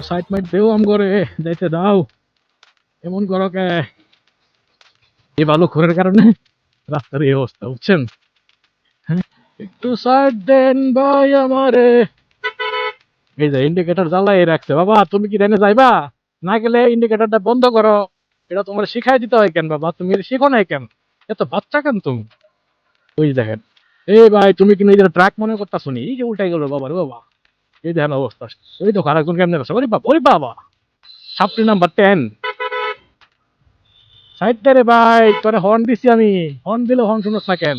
Side মাইট দেও আম করে যাইতে দাও, এমন করো কে? এই বালু খোরের কারণে রাস্তার এই অবস্থা, বুঝছেন? হ্যাঁ, একটু সাইড দেন ভাই আমারে। এই যে ইন্ডিকেটর জ্বালাই রাখছে, বাবা তুমি কি রেনে যাইবা? না গেলে ইন্ডিকেটরটা বন্ধ করো। এটা তোমার শিখাই দিতে হয় কেন বাবা? তুমি শিখো নাই কেন? এত বাচ্চা কেন তুমি? ওই দেখেন, এই ভাই তুমি কি নিজের ট্রাক মনে করতেছো নি? এই যে উল্টাই গেল বাবা রে বাবা। এই দেখেন অবস্থা, ওই তো আরেকজন কেমনে আছে, ওরে বাবা ওরে বাবা। সাপড়ি নাম্বার 10। সাইড দে রে ভাই, তোরে হর্ন দিছি আমি। হর্ন দিলে হর্ন শুনোস না কেন?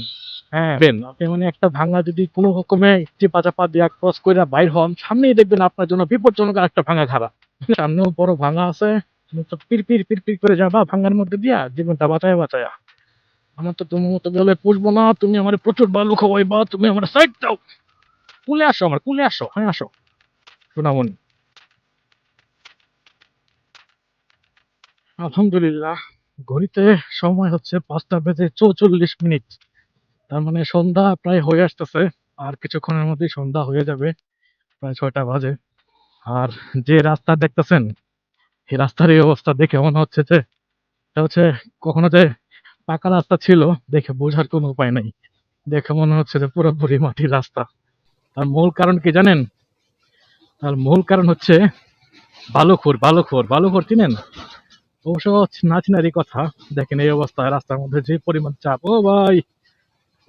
হ্যাঁ বেন, আপনি মানে একটা ভাঙা যদি কোনো রকমে চিপা চাপা দিয়া ক্রস করে বাইর হন, সামনেই দেখবেন আপনার জন্য বিপজ্জনক একটা ভাঙা খারাপ। সামনেও বড় ভাঙা আছে, তুমি তো পির পির পির পির করে যাবা ভাঙার মধ্যে দিয়া জীবনটা বাঁচায়া বাঁচায়া। আমার তো তোমার মতো গেলে পুষবো না, তুমি আমার প্রচুর বালু খাওয়াইবা, তুমি আমার সাইড দাও। কুলে আসো, আমার কুলে আসো, হ্যাঁ আসো সোনামণি। আলহামদুলিল্লাহ, ঘড়িতে সময় হচ্ছে 5টা বেজে 44 মিনিট। তার মানে সন্ধ্যা প্রায় হয়ে আসতেছে। আর কিছুক্ষণের মধ্যেই সন্ধ্যা হয়ে যাবে, প্রায় 6টা বাজে। আর যে রাস্তা দেখতেছেন, এই রাস্তার এই অবস্থা দেখে মনে হচ্ছে যে এটা হচ্ছে কখনো যে পাকা রাস্তা ছিল দেখে বোঝার কোনো উপায় নাই। দেখে মনে হচ্ছে যে পুরোপুরি মাটির রাস্তা। তার মূল কারণ কি জানেন? তার মূল কারণ হচ্ছে বালুখোর। বালুখোর বালুখোর চিনেন? অবশ্য না চিনারই কথা। দেখেন এই অবস্থায় রাস্তার মধ্যে যে পরিমাণ চাপ, ও ভাই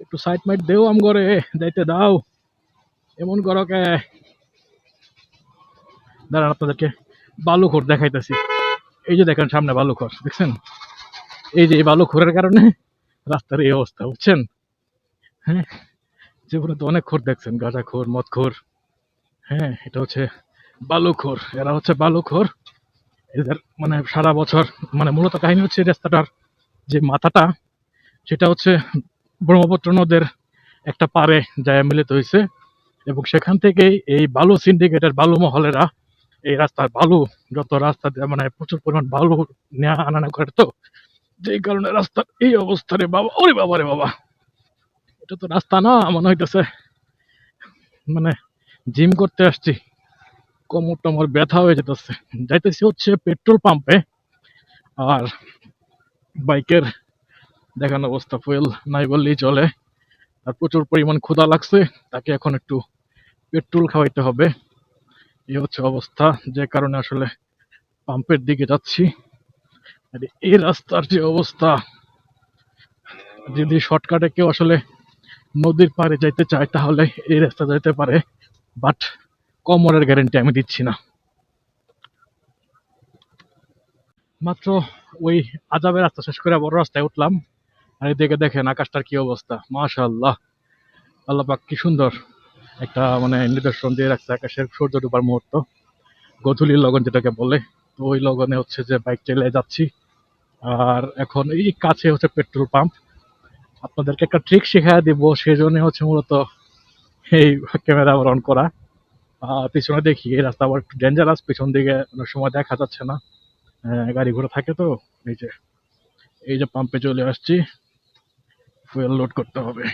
একটু সাইড মাইট দেও আম করে যাইতে দাও, এমন করো কে? দাঁড়ান আপনাদেরকে বালুখোর দেখাইতেছি। এই যে দেখেন সামনে বালুখোর দেখছেন? এই যে এই বালুখোরের কারণে রাস্তার এই অবস্থা, বুঝছেন? হ্যাঁ, জীবনে তো অনেক খোর দেখছেন, গাঁজাখোর, মদখোর। হ্যাঁ, এটা হচ্ছে বালুখোর, এরা হচ্ছে বালুখোর। এদের মানে সারা বছর, মানে মূলত কাহিনী হচ্ছে এই রাস্তাটার যে মাথাটা, সেটা হচ্ছে ব্রহ্মপুত্র নদের একটা পারে যায় মিলিত হয়েছে। এবং সেখান থেকেই এই বালু সিন্ডিকেটের বালু মহলেরা এই রাস্তার বালু, যত রাস্তা মানে প্রচুর পরিমাণ বালু নেওয়া আনা করে, তো যেই কারণে রাস্তার এই অবস্থা রে বাবা, ওরে বাবা রে বাবা। এটা তো রাস্তা না, মনে হইতেছে মানে জিম করতে আসছি, কোমর টমর ব্যথা হয়ে যেতেছে। যাইতেছি হচ্ছে পেট্রোল পাম্পে। আর বাইকের দেখানো অবস্থা, ফুয়েল নাই বললেই চলে। আর প্রচুর পরিমাণ ক্ষুধা লাগছে, তাকে এখন একটু পেট্রোল খাওয়াইতে হবে। এই হচ্ছে অবস্থা, যে কারণে আসলে পাম্পের দিকে যাচ্ছি। আর এই রাস্তার যে অবস্থা, যদি শর্টকাটে কেউ আসলে নদীর পাড়ে যাইতে চায় তাহলে এই রাস্তা যাইতে পারে, বাট কোমরের গ্যারেন্টি আমি দিচ্ছি না। মাত্র ওই আজাবের রাস্তা শেষ করে বড় রাস্তায় উঠলাম। আর এদিকে দেখেন আকাশটার কি অবস্থা, মাশাআল্লাহ। আল্লাহ পাক কি সুন্দর একটা মানে নিদর্শন দিয়ে রাখছে আকাশের সূর্য ডুবার মুহূর্ত, গোধূলির লগন যেটাকে বলে। তো ওই লগনে হচ্ছে যে বাইক চালিয়ে যাচ্ছি। আর এখন এই কাছে হচ্ছে পেট্রোল পাম্প। আপনাদেরকে একটা ট্রিক শেখায় দিব, সেই জন্য হচ্ছে মূলত এই ক্যামেরা অন করা। পিছনে দেখি এই রাস্তা আবার একটু ডেঞ্জারাস, পিছন দিকে অনেক সময় দেখা যাচ্ছে না, গাড়ি ঘোড়া থাকে তো। এই যে এই যে পাম্পে চলে আসছি, ফুয়েল লোড করতে হবে।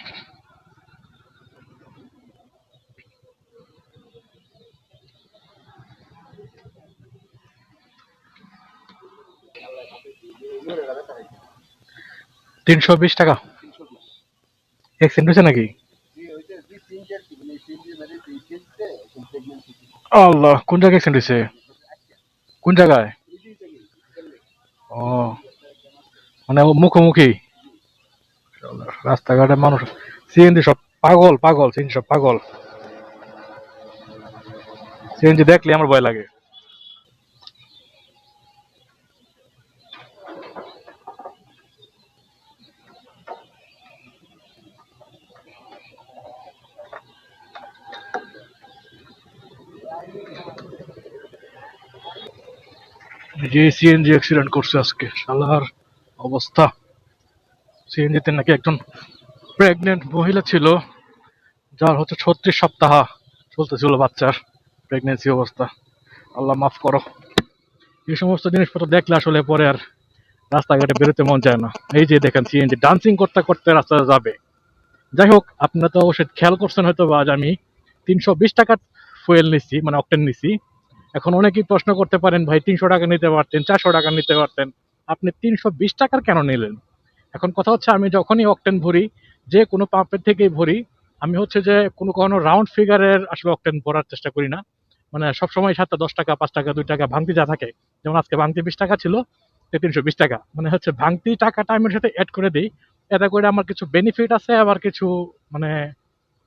$320 এক্সিডেন্ট হয়েছে নাকি? আল্লাহ, কোন জায়গায় অ্যাক্সিডেন্ট হয়েছে? কোন জায়গায়? ও, মানে ও মুখোমুখি। রাস্তাঘাটে মানুষ, সিএনজি সব পাগল পাগল, সিএনজি সব পাগল। সিএনজি দেখলে আমার ভয় লাগে। যে সিএনজি অ্যাক্সিডেন্ট করছে আজকে, শালার অবস্থা। সিএনজিতে নাকি একজন প্রেগনেন্ট মহিলা ছিল, যার হচ্ছে 36 সপ্তাহ চলতেছিল বাচ্চার প্রেগনেন্সি অবস্থা। আল্লাহ মাফ করো। এই সমস্ত জিনিসপত্র দেখলে আসলে পরে আর রাস্তাঘাটে বেরোতে মন চায় না। এই যে দেখেন সিএনজি ডান্সিং করতে করতে রাস্তায় যাবে। যাই হোক, আপনারা তো অবশ্যই খেয়াল করছেন হয়তো, আজ আমি 320 টাকার ফুয়েল নিচ্ছি, মানে অকটেন নিচ্ছি। এখন অনেকেই প্রশ্ন করতে পারেন, ভাই 300 টাকা নিতে পারতেন, 400 টাকা নিতে পারতেন, আপনি 320 টাকার কেন নিলেন? এখন কথা হচ্ছে, আমি যখনই অকটেন ভরি, যে কোনো পাম্পের থেকেই ভরি, আমি হচ্ছে যে কোনো রাউন্ড ফিগারের আসলে অকটেন ভরার চেষ্টা করি না। মানে সবসময় সাথে 10 টাকা, 5 টাকা, 2 টাকা ভাঙতি যা থাকে, যেমন আজকে ভাঙতি 20 টাকা ছিল, 320 টাকা, মানে হচ্ছে ভাঙতি টাকাটা আমি এর সাথে অ্যাড করে দিই। এতে করে আমার কিছু বেনিফিট আছে, আবার কিছু মানে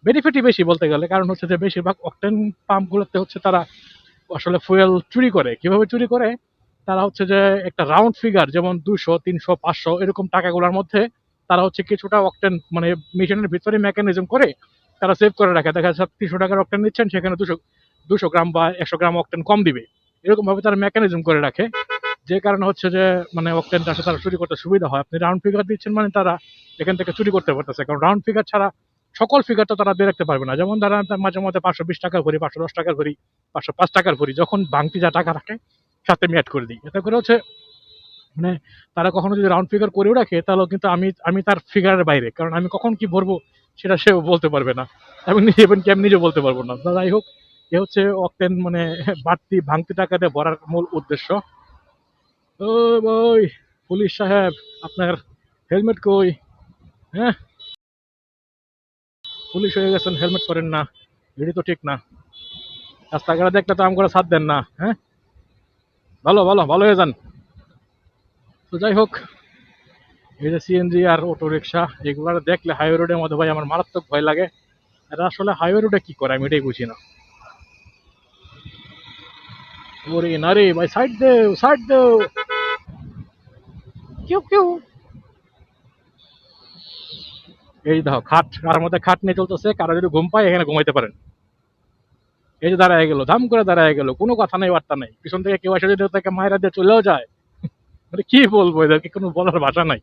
বেনিফিটই বেশি বলতে গেলে। কারণ হচ্ছে যে বেশিরভাগ অকটেন পাম্পগুলোতে হচ্ছে তারা আসলে ফুয়েল চুরি করে। কিভাবে চুরি করে? তারা হচ্ছে যে একটা রাউন্ড ফিগার, যেমন 200, 300, 500 এরকম টাকাগুলোর মধ্যে তারা হচ্ছে কিছুটা অকটেন মানে মেশিনের ভিতরে মেকানিজম করে তারা সেভ করে রাখে। দেখা যাচ্ছে 300 টাকার অকটেন নিচ্ছেন, সেখানে 200 গ্রাম বা 100 গ্রাম অকটেন কম দিবে। এরকম ভাবে তারা মেকানিজম করে রাখে, যে কারণে হচ্ছে যে মানে অকটেনটা আসলে তারা চুরি করতে সুবিধা হয়। আপনি রাউন্ড ফিগার দিচ্ছেন মানে তারা এখান থেকে চুরি করতে পারতেছে, কারণ রাউন্ড ফিগার ছাড়া সকল ফিগার তো তারা দিয়ে রাখতে পারবে না। যেমন তারা মাঝে মধ্যে 520 টাকার ভরি, 510 টাকার ভরি, 505 টাকার ভরি, যখন ভাঙতি যা টাকা রাখে সাথে আমি অ্যাড করে দিই। এতে করে হচ্ছে মানে তারা কখনো যদি রাউন্ড ফিগার করেও রাখে, তাহলেও কিন্তু আমি আমি তার ফিগারের বাইরে, কারণ আমি কখন কি ভরবো সেটা সেও বলতে পারবে না, এবং ইভেন কি আমি নিজেও বলতে পারবো না। তো যাই হোক, এ হচ্ছে অকটেন মানে বাড়তি ভাঙতি টাকা দিয়ে ভরার মূল উদ্দেশ্য। ও ভাই, পুলিশ সাহেব, আপনার হেলমেট কই? হ্যাঁ, পুলিশ হয়ে গেছেন, হেলমেট পরেন না, এটি তো ঠিক না। রাস্তাঘাটে দেখলে তো আম করে ছাড় দেন না, হ্যাঁ? ভালো ভালো ভালো হয়ে যান। তো যাই হোক, এই যে সিএনজি আর অটো রিক্সা, এগুলো দেখলে হাইওয়ে রোডের মধ্যে ভাই আমার মারাত্মক ভয় লাগে। এরা আসলে হাইওয়ে রোডে কি করে আমি এটাই বুঝি না। ওরে না রে ভাই, সাইড দেও, সাইড দেও। কেউ কেউ এই দেখো, খাট কার মধ্যে খাট নিয়ে চলতেছে, কারো যদি ঘুম পায় এখানে ঘুমাইতে পারেন। এই যে দাঁড়ায় গেল, ধাম করে দাঁড়ায় গেল, কোনো কথা নেই, বার্তা নেই। পিছন থেকে কেউ এসে যদি তাকে মায়েরা দিয়ে চলেও যায়, মানে কি বলবো, এদেরকে কোনো বলার ভাষা নাই।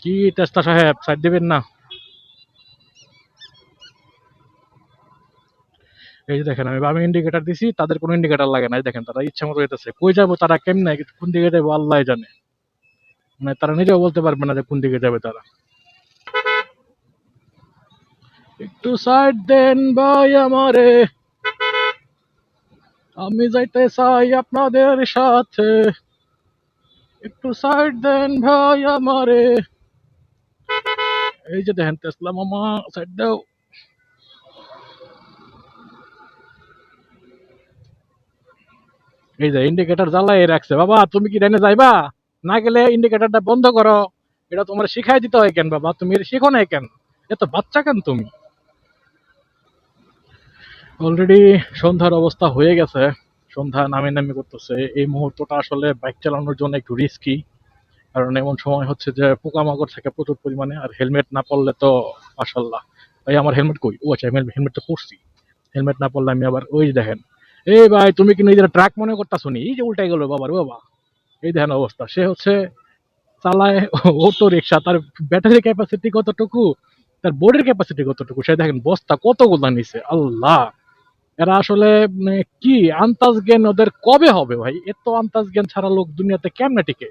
কি তেস্তা সাহেব, সাইড দিবেন না? এই যে দেখেন, আমি বামে ইন্ডিকেটার দিছি, তাদের কোনো ইন্ডিকেটার লাগে না। এই দেখেন, তারা ইচ্ছা মতো যেতেছে। কই যাবো তারা, কেমনে কোন দিকে যাবো আল্লাহ জানে। মানে তারা নিজেও বলতে পারবে না যে কোন দিকে যাবে তারা। একটু সাইড দেন ভাই আমারে, আমি যাইতে চাই আপনাদের সাথে। একটু সাইড দেন ভাই আমারে। এই যে দেখেন তেসলা মামা, সাইড দাও। এই যে ইন্ডিকেটর জ্বালাই রাখছে। বাবা তুমি কি ডাইনে যাইবা? না গেলে ইন্ডিকেটরটা বন্ধ করো। এটা তোমার শিখাই দিতে হয় কেন বাবা? তুমি এটা শিখো নাই কেন? এত বাচ্চা কেন তুমি? অলরেডি সন্ধ্যার অবস্থা হয়ে গেছে। সন্ধ্যা নামে নামে করতেছে। এই মুহূর্তটা আসলে বাইক চালানোর জন্য একটু রিস্কি, কারণ এমন সময় হচ্ছে যে পোকামাকড় থাকে প্রচুর পরিমাণে, আর হেলমেট না পরলে তো মাশাল্লাহ। ভাই আমার হেলমেট কই? ও আচ্ছা, হেলমেট তো পরছি। হেলমেট না পরলে আমি আবার ওই যে দেখেন, এই ভাই তুমি কি নিজের ট্রাক মনে করতেছো নি? এই যে উল্টাই গেল বাবার বাবা। এই দেখেন অবস্থা, সে হচ্ছে চালায় অটো রিক্সা, তার ব্যাটারি ক্যাপাসিটি কতটুকু, তার বোর্ডের ক্যাপাসিটি কতটুকু, সে দেখেন বস্তা কতগুলা নিছে, আল্লাহ। এরা আসলে মানে কি আন্তাজ জ্ঞান ওদের কবে হবে ভাই? এত আন্তাজ জ্ঞান ছাড়া লোক দুনিয়াতে কেমনে টিকে?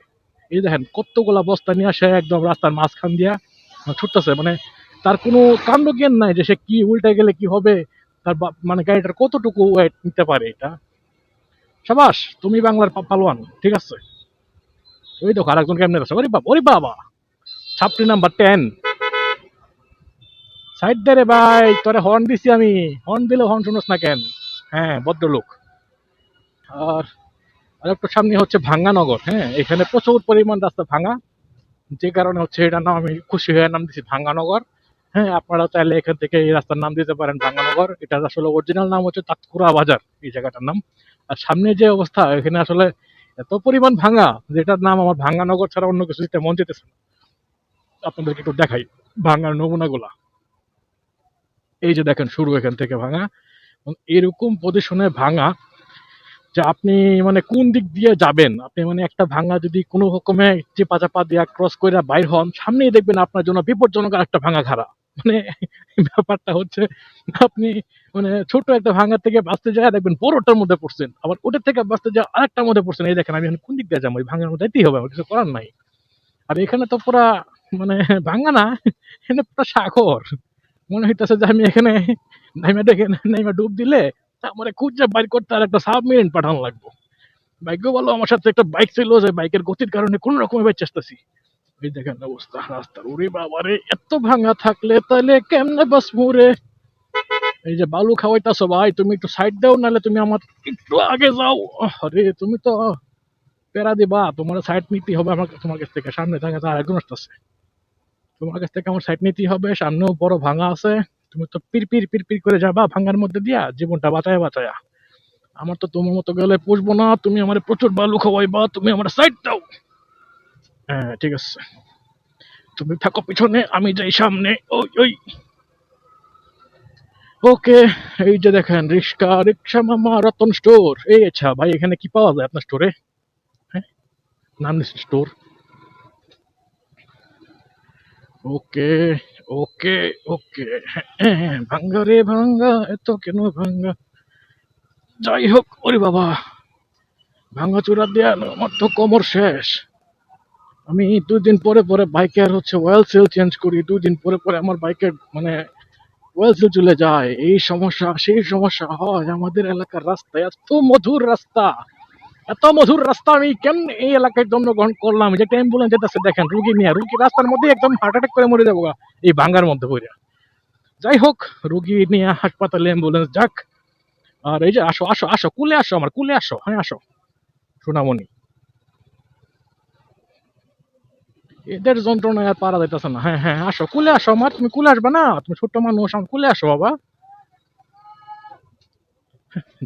এই দেখেন কতগুলা বস্তা নিয়ে আসে একদম রাস্তার মাঝখান দিয়া ছুটতেছে। মানে তার কোনো কাণ্ড জ্ঞান নাই যে সে কি উল্টে গেলে কি হবে, তার মানে গাড়িটার কতটুকু ওয়েট নিতে পারে এটা। সাবাস, তুমি বাংলার পালোয়ান, ঠিক আছে। ওই দেখো আরেকজন কেমনে আছে, ওরে বাবা, ওরে বাবা, ছাত্রী নাম্বার 10। সাইড দে রে ভাই, তোরে হর্ন দিছি আমি, হর্ন দিলে হর্ন শুনোস না কেন? হ্যাঁ, ভদ্রলোক। আর আর একটু সামনে হচ্ছে ভাঙ্গানগর। হ্যাঁ, এখানে প্রচুর পরিমাণ রাস্তা ভাঙা, যে কারণে হচ্ছে এটার নাম আমি খুশি হয়ে নাম দিছি ভাঙ্গানগর। হ্যাঁ, আপনারা চাইলে এখান থেকে এই রাস্তার নাম দিতে পারেন ভাঙ্গানগর। এটার আসলে অরিজিনাল নাম হচ্ছে তাতকুরা বাজার, এই জায়গাটার নাম। আর সামনে যে অবস্থা, এখানে আসলে এত পরিমাণ ভাঙা, যেটার নাম আমার ভাঙ্গানগর ছাড়া অন্য কিছু দিতে মন যেতেছে না। আপনাদেরকে একটু দেখাই ভাঙার নমুনাগুলা। এই যে দেখেন, শুরু এখান থেকে ভাঙা, এবং এরকম পজিশনে ভাঙা যে আপনি মানে কোন দিক দিয়ে যাবেন। আপনি মানে একটা ভাঙা যদি কোনো রকমে চেপা চাপা দিয়া ক্রস করে বাইর হন, সামনেই দেখবেন আপনার জন্য বিপজ্জনক আর একটা ভাঙা খাড়া। মানে ব্যাপারটা হচ্ছে, আপনি মানে ছোট একটা ভাঙা থেকে বাঁচতে যায় দেখবেন বড়টার মধ্যে পড়ছেন, আবার ওটার থেকে বাঁচতে যায় আরেকটার মধ্যে পড়ছেন। এই দেখেন আমি এখন কোন দিক দিয়ে যাবো? ওই ভাঙার মধ্যে যেতেই হবে, আমার কিছু করার নাই। আর এখানে তো পুরা মানে ভাঙা না, এখানে পুরা সাগর। মনে হইতেছে যে আমি এখানে নাইমা দেখে নাইমা ডুব দিলে আমার খুঁজে বাইর করতে আর একটা সাবমেরিন পাঠানো লাগবে। ভাগ্য বলো আমার সাথে একটা বাইক ছিল, যে বাইকের গতির কারণে কোন রকমে চেষ্টাছি। এই দেখেন অবস্থা রাস্তার, ওরে বাবারে, এত ভাঙা থাকলে তাহলে কেমনে বাস মুরে। এই যে বালু খাওয়াইতাছো ভাই, তুমি একটু সাইড দাও, নাহলে তুমি আমার একটু আগে যাও। আরে তুমি তো পেরা দিবা, তোমার সাইড নিতে হবে আমাকে, তোমার কাছ থেকে সামনে থাকে আর একজন আসতেছে, তোমার কাছ থেকে আমার সাইড নিতেই হবে, সামনেও বড় ভাঙা আছে। তুমি তো পির পির পির পির করে যাবা ভাঙার মধ্যে দিয়া, জীবনটা বাঁচায় বাঁচায়া। আমার তো তোমার মতো গেলে পুষবো না, তুমি আমার প্রচুর বালু খাওয়াইবা, তুমি আমার সাইড দাও। হ্যাঁ ঠিক আছে, তুমি থাকো পিছনে, আমি যাই সামনে। ওই ওই, ওকে। এই যে দেখেন রিক্সা, রিক্সা মামা রতন স্টোর। এই আচ্ছা ভাই, এখানে কি পাওয়া যায় আপনার স্টোরে? হ্যাঁ, নাম দিচ্ছে স্টোর। ওকে ওকে ওকে। হ্যাঁ, ভাঙ্গা রে ভাঙ্গা, এত কেন ভাঙ্গা। যাই হোক, ওরে বাবা, ভাঙ্গা চূড়া দেয়া আমার তো কোমর শেষ। আমি 2 দিন পরে পরে বাইকের অয়েল সেল চেঞ্জ করি, 2 দিন পরে পরে আমার বাইকের মানে অয়েল সেল চলে যায়। এই সমস্যা সেই সমস্যা হয় আমাদের এলাকার রাস্তায়। এত মধুর রাস্তা, এত মধুর রাস্তা, আমি কেমন এই এলাকায় জন্মগ্রহণ করলাম? যে একটা অ্যাম্বুলেন্স যেতেছে দেখেন, রুগী নিয়ে, রুগী রাস্তার মধ্যে একদম হার্ট অ্যাটাক করে মরে যাবো গা, এই ভাঙ্গার মধ্যে পড়ে। যাই হোক, রুগী নিয়ে হাসপাতালে অ্যাম্বুলেন্স যাক। আর এই যে আসো আসো আসো, কুলে আসো, আমার কুলে আসো, হ্যাঁ আসো সোনামণি। এদের যন্ত্রণায় আর পারা যাইতেছে না। হ্যাঁ হ্যাঁ, আসো কুলে আসো আমার, তুমি কুলে আসবে না? তুমি ছোট্ট মানুষ, আমার কুলে আসো বাবা।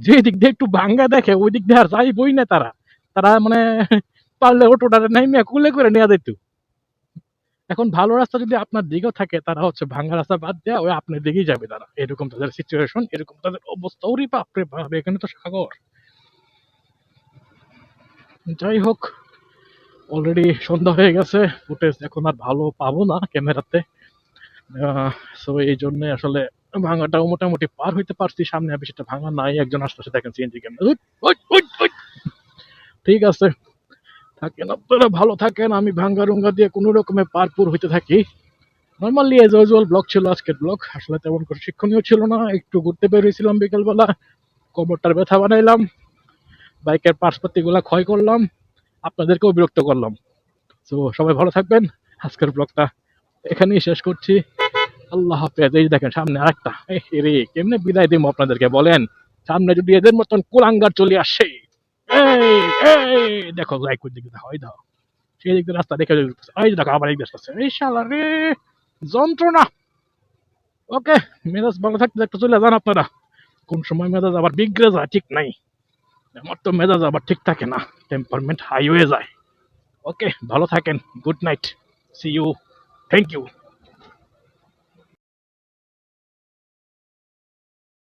যে দিক দিয়ে একটু ভাঙ্গা দেখে ওই দিক দিয়ে আর যাইবই না তারা। তারা মানে পারলে অটোটা নাইমে কুলে করে নিয়ে যেত। এখন ভালো রাস্তা যদি আপনার দিকেও থাকে, তারা ভাঙ্গা রাস্তা বাদ দেওয়া ওই আপনার দিকেই যাবে তারা। এরকম তাদের সিচুয়েশন, এরকম তাদের অবস্থা। ওরে বাপরে বাপ, এখানে তো সাগর। যাই হোক, অলরেডি সন্ধ্যা হয়ে গেছে, ফুটেজ এখন আর ভালো পাবো না ক্যামেরাতে। সো এই জন্য আসলে ভাঙাটাও মোটামুটি পার হইতে পারছি। সামনে আর সেটা ভাঙা নাই, একজন আসতেছে দেখেন সিএনজি ক্যামেরা। ঠিক আছে, থাকেন আপনারা, ভালো থাকেন। আমি ভাঙ্গা রুঙ্গা দিয়ে কোনো রকমে পারপুর হইতে থাকি। নর্মালি এজ ইউজুয়াল ব্লগ ছিল আজকের ব্লগ, আসলে তেমন করে শিক্ষণীয় ছিল না। একটু ঘুরতে বেরিয়েছিলাম বিকেলবেলা, কোমরটার ব্যথা বানাইলাম, বাইকের পার্টসপাতি গুলা ক্ষয় করলাম, আপনাদেরকেও বিরক্ত করলাম। তো সবাই ভালো থাকবেন, আজকের ব্লগটা এখানেই শেষ করছি। আল্লাহ হাফেজ। এই দেখেন সামনে আরেকটা, রে কেমনে বিদায় দিব আপনাদেরকে বলেন? সামনে যদি এদের মতন কুলাঙ্গার চলে আসে, এই এই দেখো লাইক করে দিকে দেখো, ওই দেখো সেই দিক দিয়ে রাস্তা দেখে, ওই দেখো আবার এই দেখতেছে, এই শালা রে, যন্ত্রণা। ওকে, মেজাজ ভালো থাকতে একটা চলে যান আপনারা। কোন সময় মেজাজ আবার বিগড়ে যায় ঠিক নাই, আমার তো মেজাজ আবার ঠিক থাকে না, টেম্পারমেন্ট হাই হয়ে যায়। ওকে, ভালো থাকেন, good night, see you, thank you.